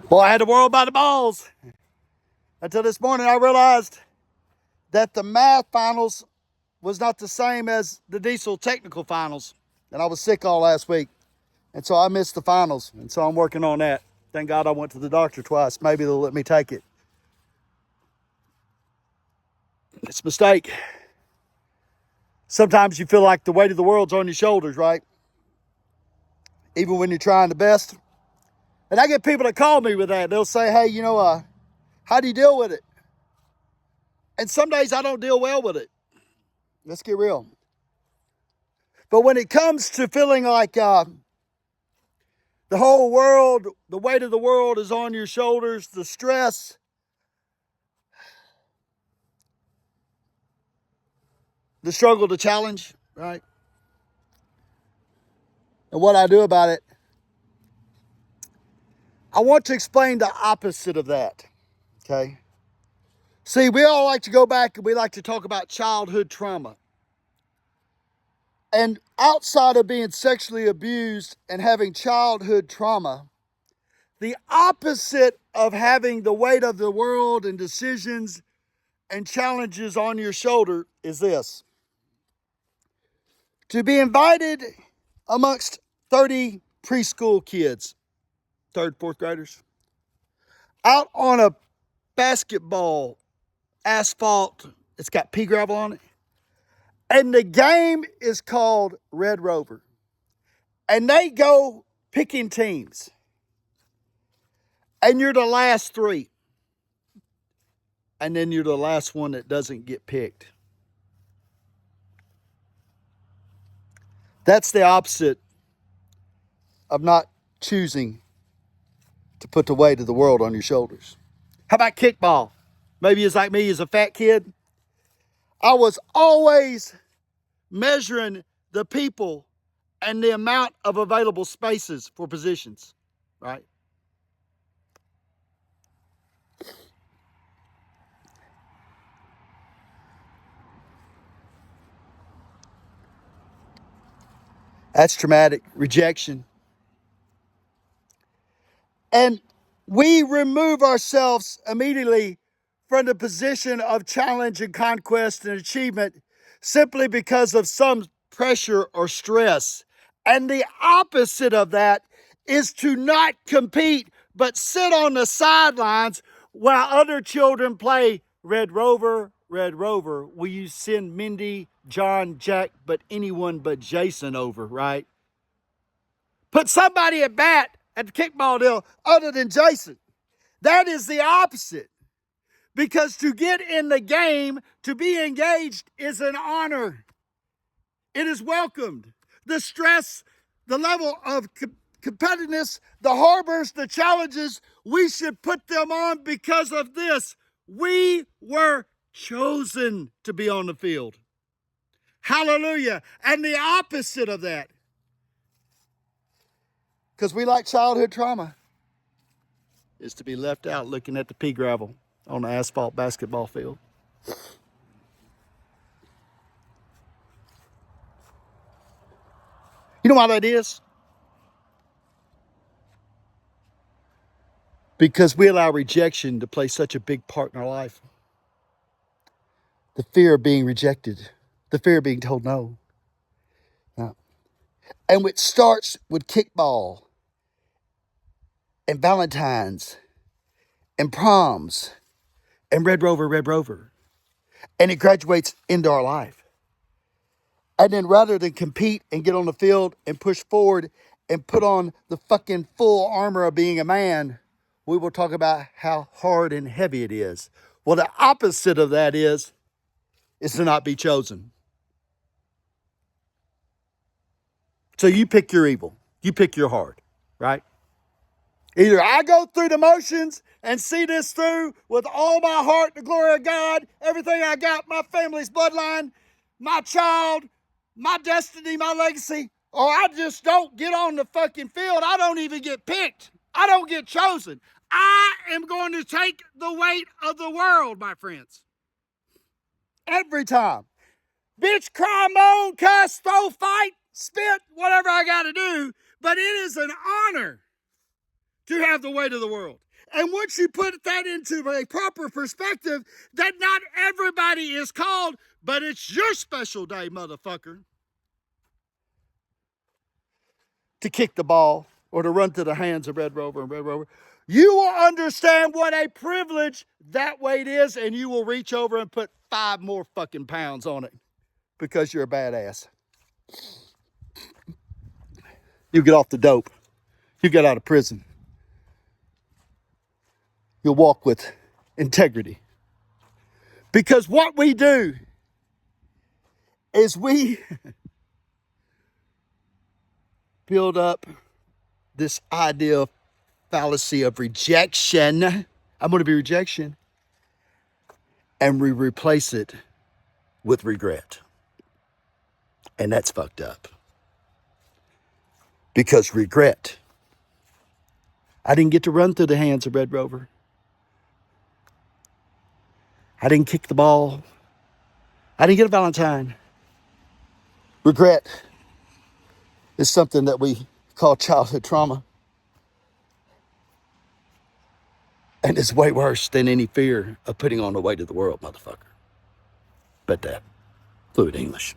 Boy, I had the world by the balls. Until this morning, I realized that the math finals was not the same as the diesel technical finals. And I was sick all last week. And so I missed the finals. And so I'm working on that. Thank God I went to the doctor twice. Maybe they'll let me take it. It's a mistake. Sometimes you feel like the weight of the world's on your shoulders, right? Even when you're trying the best. And I get people that call me with that. They'll say, hey, how do you deal with it? And some days I don't deal well with it. Let's get real. But when it comes to feeling like the whole world, the weight of the world is on your shoulders, the stress, the struggle, the challenge, right? And what I do about it, I want to explain the opposite of that, okay? See, we all like to go back and we like to talk about childhood trauma. And outside of being sexually abused and having childhood trauma, the opposite of having the weight of the world and decisions and challenges on your shoulder is this. To be invited amongst 30 preschool kids, third, fourth graders, out on a basketball asphalt, it's got pea gravel on it, and the game is called Red Rover. And they go picking teams. And you're the last three. And then you're the last one that doesn't get picked. That's the opposite of not choosing to put the weight of the world on your shoulders. How about kickball? Maybe it's like me as a fat kid. I was always measuring the people and the amount of available spaces for positions, right? That's traumatic. Rejection. And we remove ourselves immediately from the position of challenge and conquest and achievement simply because of some pressure or stress. And the opposite of that is to not compete, but sit on the sidelines while other children play Red Rover, Red Rover. Will you send Mindy, John, Jack, but anyone but Jason over, right? Put somebody at bat at the kickball deal other than Jason. That is the opposite. Because to get in the game, to be engaged is an honor. It is welcomed. The stress, the level of competitiveness, the harbors, the challenges, we should put them on because of this. We were chosen to be on the field. Hallelujah. And the opposite of that, because we like childhood trauma, is to be left out looking at the pea gravel on the asphalt basketball field. You know why that is? Because we allow rejection to play such a big part in our life. The fear of being rejected, the fear of being told no. And it starts with kickball and Valentine's and proms and Red Rover, Red Rover. And it graduates into our life. And then rather than compete and get on the field and push forward and put on the fucking full armor of being a man, we will talk about how hard and heavy it is. Well, the opposite of that is to not be chosen. So you pick your evil. You pick your hard, right? Either I go through the motions and see this through with all my heart, the glory of God, everything I got, my family's bloodline, my child, my destiny, my legacy, or I just don't get on the fucking field. I don't even get picked. I don't get chosen. I am going to take the weight of the world, my friends. Every time. Bitch, cry, moan, cuss, throw, fight, spit, whatever I got to do. But it is an honor to have the weight of the world. And once you put that into a proper perspective, that not everybody is called, but it's your special day, motherfucker, to kick the ball or to run to the hands of Red Rover and Red Rover. You will understand what a privilege that weight is, and you will reach over and put 5 more fucking pounds on it because you're a badass. You get off the dope. You get out of prison. You'll walk with integrity. Because what we do is we build up this idea of fallacy of rejection. I'm going to be rejection. And we replace it with regret. And that's fucked up. Because regret. I didn't get to run through the hands of Red Rover. I didn't kick the ball. I didn't get a Valentine. Regret is something that we call childhood trauma. And it's way worse than any fear of putting on the weight of the world, motherfucker. Bet that. Fluid English.